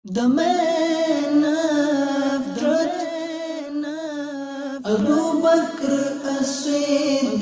The man of truth, Abu Bakr as-Siddiq,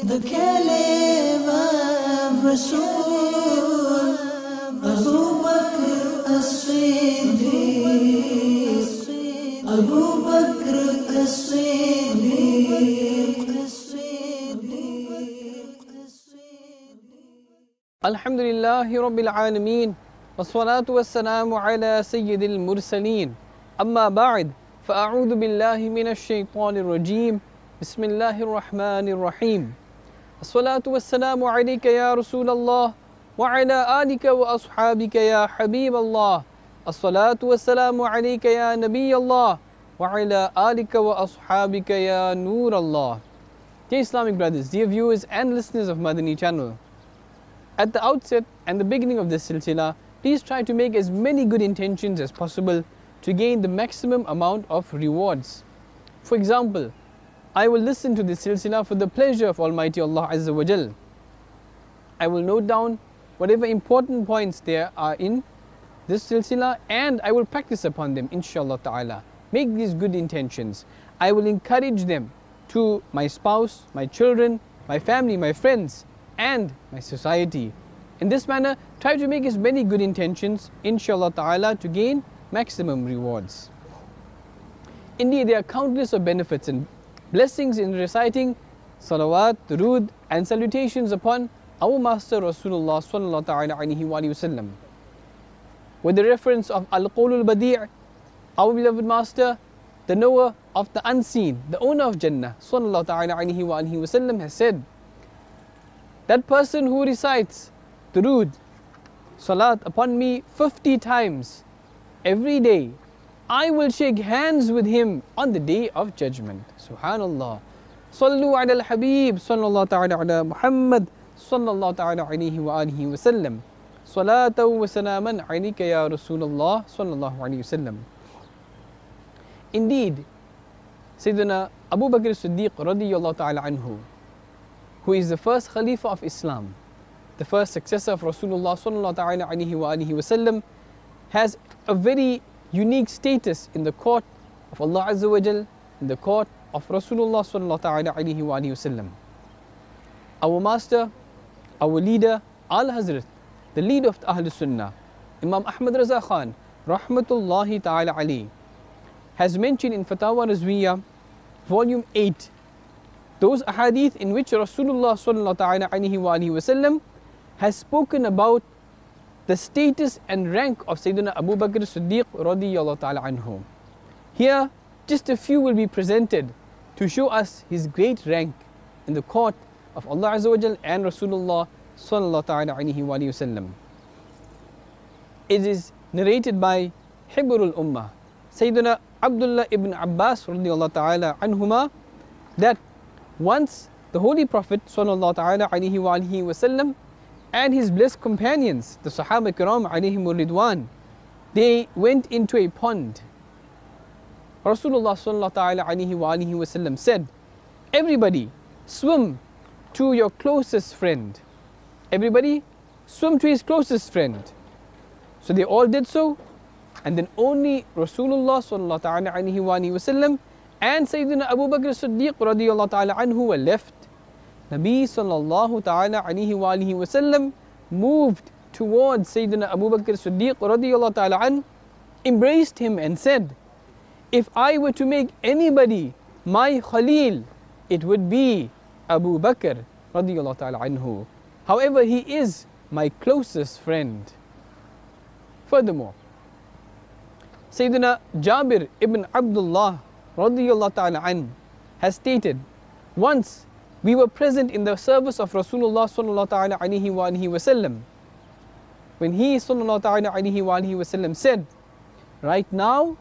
the Caliph of Rasul. Abu Bakr as-Siddiq, Abu Bakr as-Siddiq. Alhamdulillahi Rabbil Alameen, wassalatu wassalamu ala Sayyidil Mursaleen. Amma ba'd, fa'a'udhu billahi minash shaitanir rajim. Bismillahir Rahmanir Rahim. Assalatu wassalamu alayka ya Rasulallah, wa ala alika wa ashabika ya Habiballah. Assalatu wassalamu alayka ya Nabiyallah, wa ala alika wa ashabika ya Noorallah. Dear Islamic brothers, dear viewers and listeners of Madani channel, at the outset and the beginning of this silsila, please try to make as many good intentions as possible to gain the maximum amount of rewards. For example, I will listen to this silsila for the pleasure of Almighty Allah Azza wa Jal. I will note down whatever important points there are in this silsila and I will practice upon them, inshallah ta'ala. Make these good intentions. I will encourage them to my spouse, my children, my family, my friends, and my society. In this manner, try to make as many good intentions, inshallah ta'ala, to gain maximum rewards. Indeed, there are countless of benefits and blessings in reciting salawat, durood, and salutations upon our Master Rasulullah sallallahu ta'ala alayhi wa sallam. With the reference of Al-Qawlul Badi', our beloved Master, the knower of the unseen, the owner of Jannah, sallallahu ta'ala alayhi wa sallam, has said, that person who recites durood, salat upon me 50 times every day, I will shake hands with him on the day of judgment. Subhanallah. Sallu ala al-Habib, sallallahu ta'ala ala Muhammad, sallallahu ta'ala alayhi wa alihi wa sallam. Salatu wa salaman alayka ya Rasulullah, sallallahu alayhi wa sallam. Indeed, Sayyidina Abu Bakr as-Siddiq radiyallahu ta'ala anhu, who is the first Khalifa of Islam, the first successor of Rasulullah sallallahu ta'ala alayhi wa alihi wa sallam, has a very unique status in the court of Allah Azza wa Jal, in the court of Rasulullah sallallahu ta'ala alayhi wa alihi wa sallam. Our master, our leader, Al-Hazrat, the leader of the Ahl Sunnah, Imam Ahmad Raza Khan, rahmatullahi ta'ala alayhi, has mentioned in Fatawa Razwiyah, volume 8, those ahadith in which Rasulullah sallallahu ta'ala alayhi wa sallam has spoken about the status and rank of Sayyidina Abu Bakr as-Siddiq radiyallahu ta'ala anhu. Here, just a few will be presented to show us his great rank in the court of Allah Azza wa Jal and Rasulullah sallallahu ta'ala alayhi wa sallam. It is narrated by Hibrul Ummah, Sayyidina Abdullah ibn Abbas radiyallahu ta'ala anhuma, that once the Holy Prophet sallallahu ta'ala alayhi wa sallam and his blessed companions, the Sahaba Kiram alayhimur ridwan, they went into a pond. Rasulullah sallallahu ta'ala alayhi wa sallam said, everybody swim to your closest friend. Everybody swim to his closest friend. So they all did so, and then only Rasulullah sallallahu ta'ala alayhi wa sallam and Sayyidina Abu Bakr as-Siddiq radiyallahu ta'ala anhu were left. Nabi sallallahu ta'ala alayhi wa sallam moved towards Sayyidina Abu Bakr as-Siddiq radiyallahu ta'ala anhu, embraced him and said, if I were to make anybody my Khalil, it would be Abu Bakr radiyallahu ta'ala anhu. However, he is my closest friend. Furthermore, Sayyidina Jabir ibn Abdullah radiyallahu ta'ala an has stated, once we were present in the service of Rasulullah sallallahu ta'ala alayhi wa sallam, when he sallallahu ta'ala alayhi wa sallam said, right now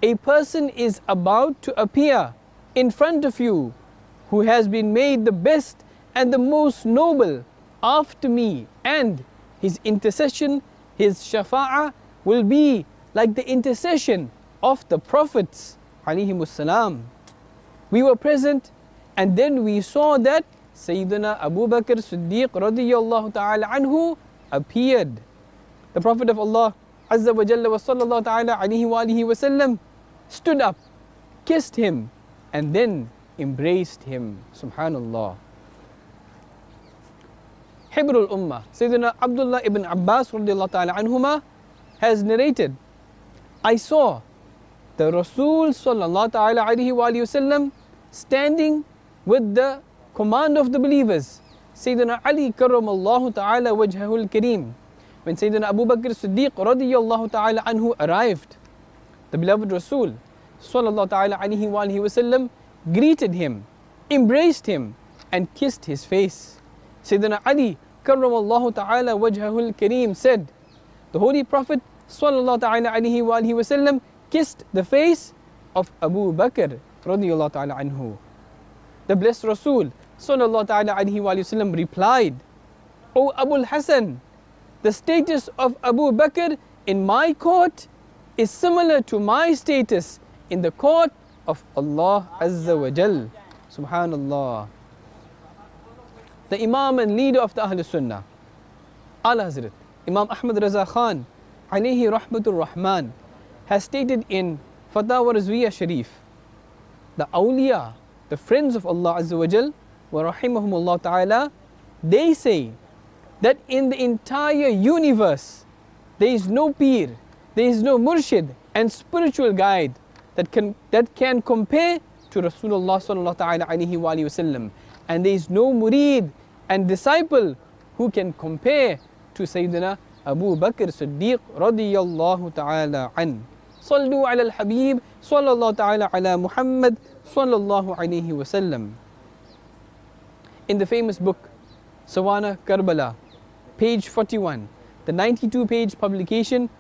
a person is about to appear in front of you who has been made the best and the most noble after me, and his intercession, his shafa'ah will be like the intercession of the prophets alayhimus salam. We were present, and then we saw that Sayyidina Abu Bakr Siddiq radiyallahu ta'ala anhu appeared. the Prophet of Allah Azza wa Jalla wa sallallahu ta'ala alayhi wa alihi wa sallam stood up, kissed him, and then embraced him. Subhanallah. Hibrul Ummah, Sayyidina Abdullah ibn Abbas radiallahu ta'ala anhuma has narrated, I saw the Rasul sallallahu ta'ala alayhi wa sallam standing with the command of the believers, Sayyidina Ali karramallahu ta'ala wajhahul kareem. When Sayyidina Abu Bakr Siddiq radiyallahu ta'ala anhu arrived, the beloved Rasul sallallahu ta'ala alayhi wa sallam greeted him, embraced him, and kissed his face. Sayyidina Ali karramallahu ta'ala wajhahul kareem said, the Holy Prophet sallallahu ta'ala alayhi wa sallam kissed the face of Abu Bakr radiyallahu ta'ala anhu. The blessed Rasul sallallahu ta'ala alayhi wa sallam replied, O Abul Hasan, the status of Abu Bakr in my court is similar to my status in the court of Allah Azza wa Jal. Subhanallah. The Imam and leader of the Ahl Sunnah, Ala Hazrat Imam Ahmad Raza Khan alayhi rahmatur rahman, has stated in Fatawa Rizwiya Sharif, the awliya, the friends of Allah Azza wa Jal, wa rahimahumullah ta'ala, they say that in the entire universe there is no peer, there is no murshid and spiritual guide that can compare to Rasulullah sallallahu ta'ala alayhi wa sallam, and there is no murid and disciple who can compare to Sayyidina Abu Bakr Siddiq radiyallahu ta'ala an. Sallu ala al-Habib sallallahu ta'ala ala Muhammad sallallahu alayhi wa sallam. In the famous book Sawana Karbala, page 41, the 92-page publication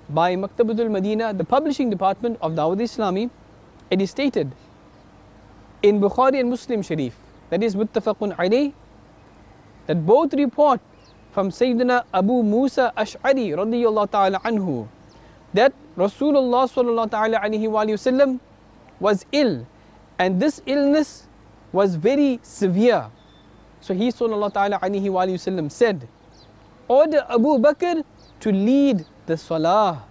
by Maktabatul Madina, the publishing department of Dawud Islami, it is stated in Bukhari and Muslim Sharif, that is muttafaqun alayh, that both report from Sayyidina Abu Musa Ash'ari radiyallahu ta'ala anhu that Rasulullah sallallahu ta'ala alayhi wa sallam was ill, and this illness was very severe. So he sallallahu ta'ala alayhi wa sallam said, order Abu Bakr to lead the salah.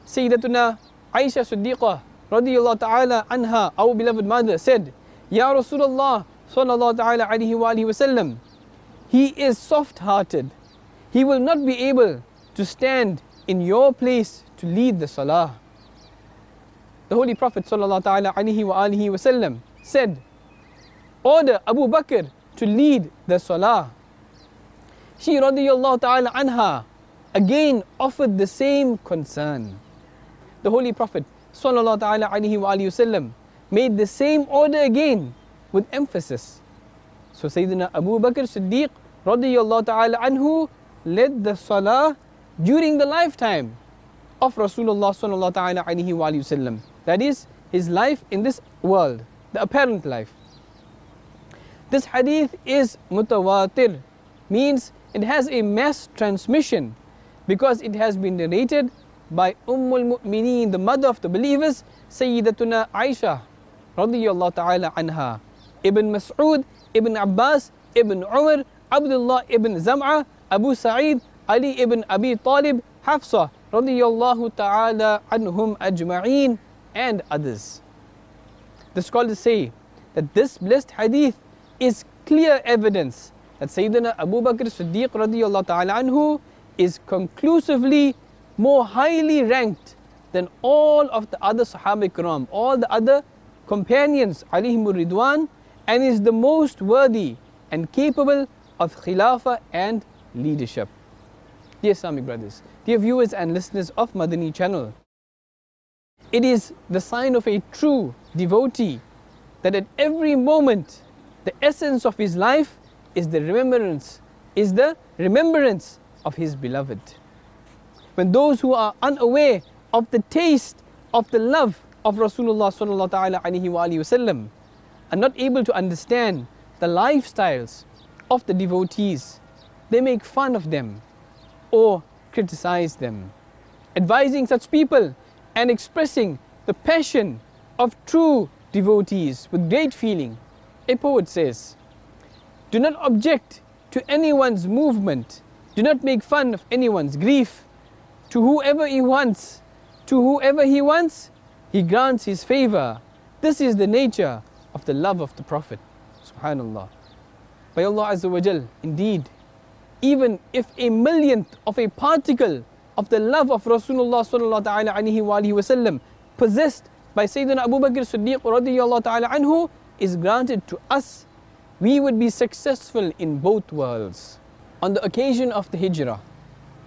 Sayyidatuna Aisha Siddiqah radiyallahu ta'ala anha, our beloved mother, said, Ya Rasulullah sallallahu ta'ala alayhi wa sallam, he is soft-hearted. He will not be able to stand in your place to lead the salah. The Holy Prophet sallallahu ta'ala alayhi wa sallam said, order Abu Bakr to lead the salah. She radiyallahu ta'ala anha again offered the same concern. The Holy Prophet sallallahu ta'ala alayhi wa sallam made the same order again with emphasis. So Sayyidina Abu Bakr Siddiq radiyallahu ta'ala anhu led the salah during the lifetime of Rasulullah sallallahu ta'ala alayhi wa sallam. That is his life in this world, the apparent life. This hadith is mutawatir, means it has a mass transmission because it has been narrated by Ummul Mu'mineen, the mother of the believers, Sayyidatuna Aisha radiyallahu ta'ala anha, Ibn Mas'ud, Ibn Abbas, Ibn Umar, Abdullah ibn Zam'a, Abu Sa'id, Ali ibn Abi Talib, Hafsa radiyallahu ta'ala anhum ajma'een, and others. The scholars say that this blessed hadith is clear evidence that Sayyidina Abu Bakr Siddiq radiyallahu ta'ala anhu is conclusively more highly ranked than all of the other Sahaba Ikram, all the other companions alayhimur ridwan, and is the most worthy and capable of Khilafah and leadership. Dear Islamic brothers, dear viewers and listeners of Madani channel, it is the sign of a true devotee that at every moment the essence of his life is the remembrance of his beloved. When those who are unaware of the taste of the love of Rasulullah sallallahu ta'ala alayhi wa sallam are not able to understand the lifestyles of the devotees, they make fun of them or criticize them. Advising such people and expressing the passion of true devotees with great feeling, a poet says, do not object to anyone's movement Do not make fun of anyone's grief. To whoever he wants, he grants his favor. This is the nature of the love of the Prophet. Subhanallah. By Allah Azza wa Jal, indeed, even if a millionth of a particle of the love of Rasulullah sallallahu ta'ala alayhi wa alihi wasallam possessed by Sayyidina Abu Bakr Siddiq radiyallahu ta'ala anhu is granted to us, we would be successful in both worlds. On the occasion of the Hijrah,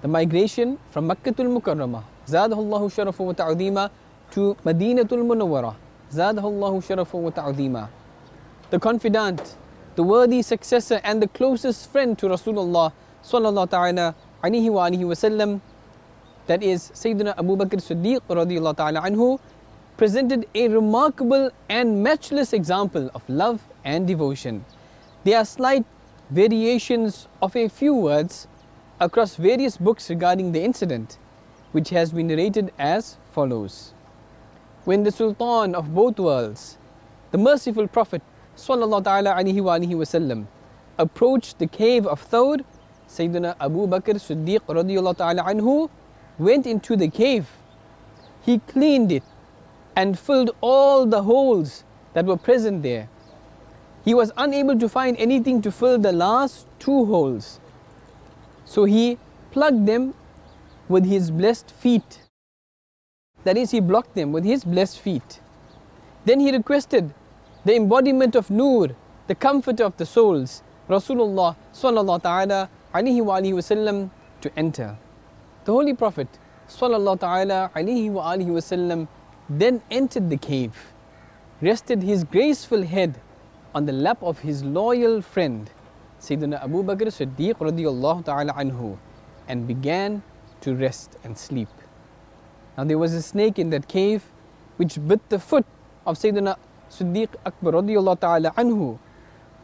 the migration from Makkatul Mukarramah, Zadahullahu Sharafu wa Ta'udhima, to Madinatul Munawwarah, Zadahullahu Sharafu wa Ta'udhima, the confidant, the worthy successor and the closest friend to Rasulullah sallallahu ta'ala alayhi wa alihi wasallam, that is Sayyidina Abu Bakr Siddiq radiyallahu ta'ala anhu, presented a remarkable and matchless example of love and devotion. There are slight variations of a few words across various books regarding the incident, which has been narrated as follows. When the Sultan of both worlds, the merciful Prophet sallallahu ta'ala alayhi wa alihi wasallam, approached the cave of Thawr, Sayyidina Abu Bakr Siddiq radiyallahu ta'ala anhu went into the cave. He cleaned it and filled all the holes that were present there. He was unable to find anything to fill the last two holes, so he plugged them with his blessed feet. That is, he blocked them with his blessed feet. Then he requested the embodiment of Noor, the comforter of the souls, Rasulullah sallallahu ta'ala alayhi wa alihi wasallam, to enter. The Holy Prophet sallallahu ta'ala alayhi wa alihi wasallam then entered the cave, rested his graceful head on the lap of his loyal friend, Sayyidina Abu Bakr Siddiq radiyallahu ta'ala anhu, and began to rest and sleep. Now there was a snake in that cave which bit the foot of Sayyidina Siddiq Akbar radiyallahu ta'ala anhu.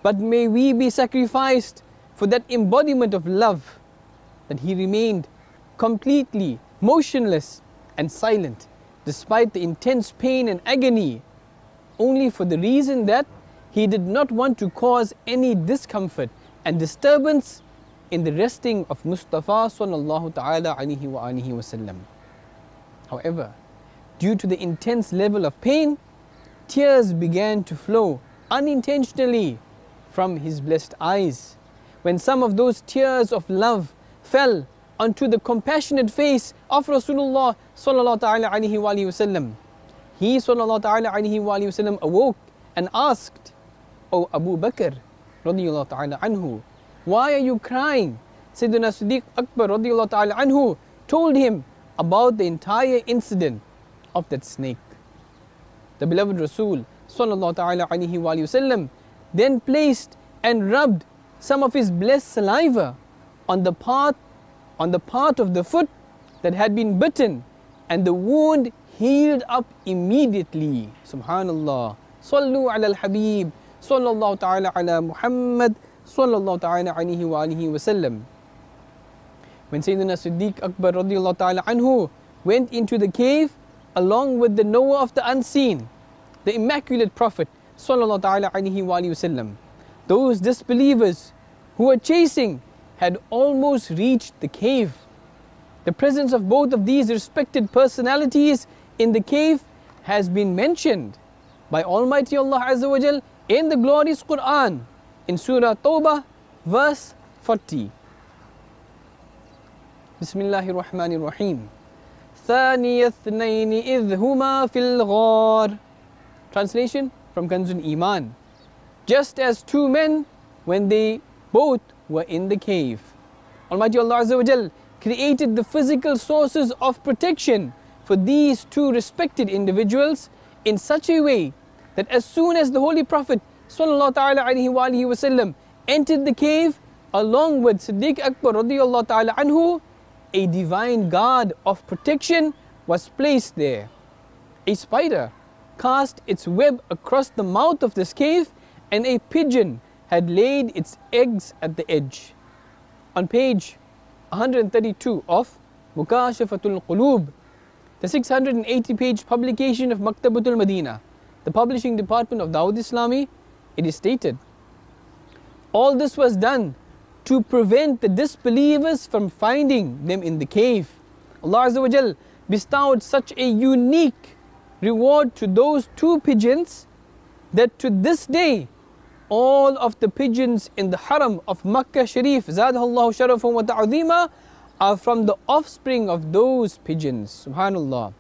But may we be sacrificed for that embodiment of love, that he remained completely motionless and silent despite the intense pain and agony, only for the reason that he did not want to cause any discomfort and disturbance in the resting of Mustafa sallallahu ta'ala alayhi wa alihi wasallam. However, due to the intense level of pain, tears began to flow unintentionally from his blessed eyes. When some of those tears of love fell onto the compassionate face of Rasulullah sallallahu ta'ala alayhi wa alihi wasallam, he sallallahu ta'ala alayhi wa alihi wasallam awoke and asked, "O Abu Bakr radiyallahu ta'ala anhu, why are you crying?" Sayyidina Siddiq Akbar radiyallahu ta'ala anhu told him about the entire incident of that snake. The beloved Rasul sallallahu ta'ala alayhi wa alihi wasallam then placed and rubbed some of his blessed saliva on the part of the foot that had been bitten, and the wound healed up immediately. Subhanallah. Sallu ala al-Habib sallallahu ta'ala ala Muhammad sallallahu ta'ala alayhi wa alihi wasallam. When Sayyidina Siddiq Akbar radiyallahu ta'ala anhu went into the cave along with the knower of the unseen, the immaculate Prophet sallallahu ta'ala alayhi wa alihi wasallam, those disbelievers who were chasing had almost reached the cave. The presence of both of these respected personalities in the cave has been mentioned by Almighty Allah Azza wa Jal in the glorious Quran in Surah Tawbah verse 40. Bismillahir Rahmanir Rahim. ثاني اثنين إذ هما في الغار. Translation from Kanzul Iman. Just as two men when they both were in the cave. Almighty Allah Azza wa Jal created the physical sources of protection for these two respected individuals in such a way that as soon as the Holy Prophet sallallahu ta'ala alayhi wa alihi wasallam entered the cave along with Siddiq Akbar radiyallahu ta'ala anhu, a divine guard of protection was placed there. A spider cast its web across the mouth of this cave, and a pigeon had laid its eggs at the edge. On page 132 of Mukashafatul Qulub, the 680-page publication of Maktabatul Madinah, the publishing department of Dawud Islami, it is stated, all this was done to prevent the disbelievers from finding them in the cave. Allah Azza wa Jal bestowed such a unique reward to those 2 pigeons that to this day all of the pigeons in the haram of Makkah Sharif, Zadahallahu Sharafun wa Ta'zima, are from the offspring of those pigeons. Subhanallah.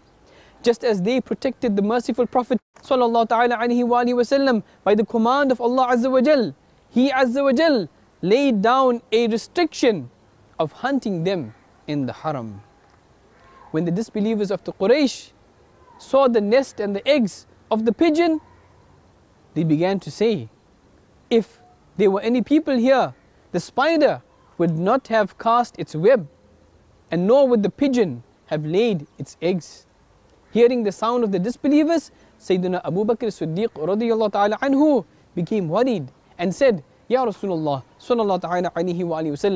Just as they protected the merciful Prophet Sallallahu Ta'ala Alaihi Wasallam by the command of Allah Azza wa Jal, He Azza wa Jal laid down a restriction of hunting them in the haram. When the disbelievers of the Quraysh saw the nest and the eggs of the pigeon, they began to say, if there were any people here, the spider would not have cast its web, and nor would the pigeon have laid its eggs. Hearing the sound of the disbelievers, Sayyidina Abu Bakr as-Siddiq radiyallahu ta'ala anhu became worried and said, Ya Rasulullah sallallahu ta'ala alayhi wa sallam,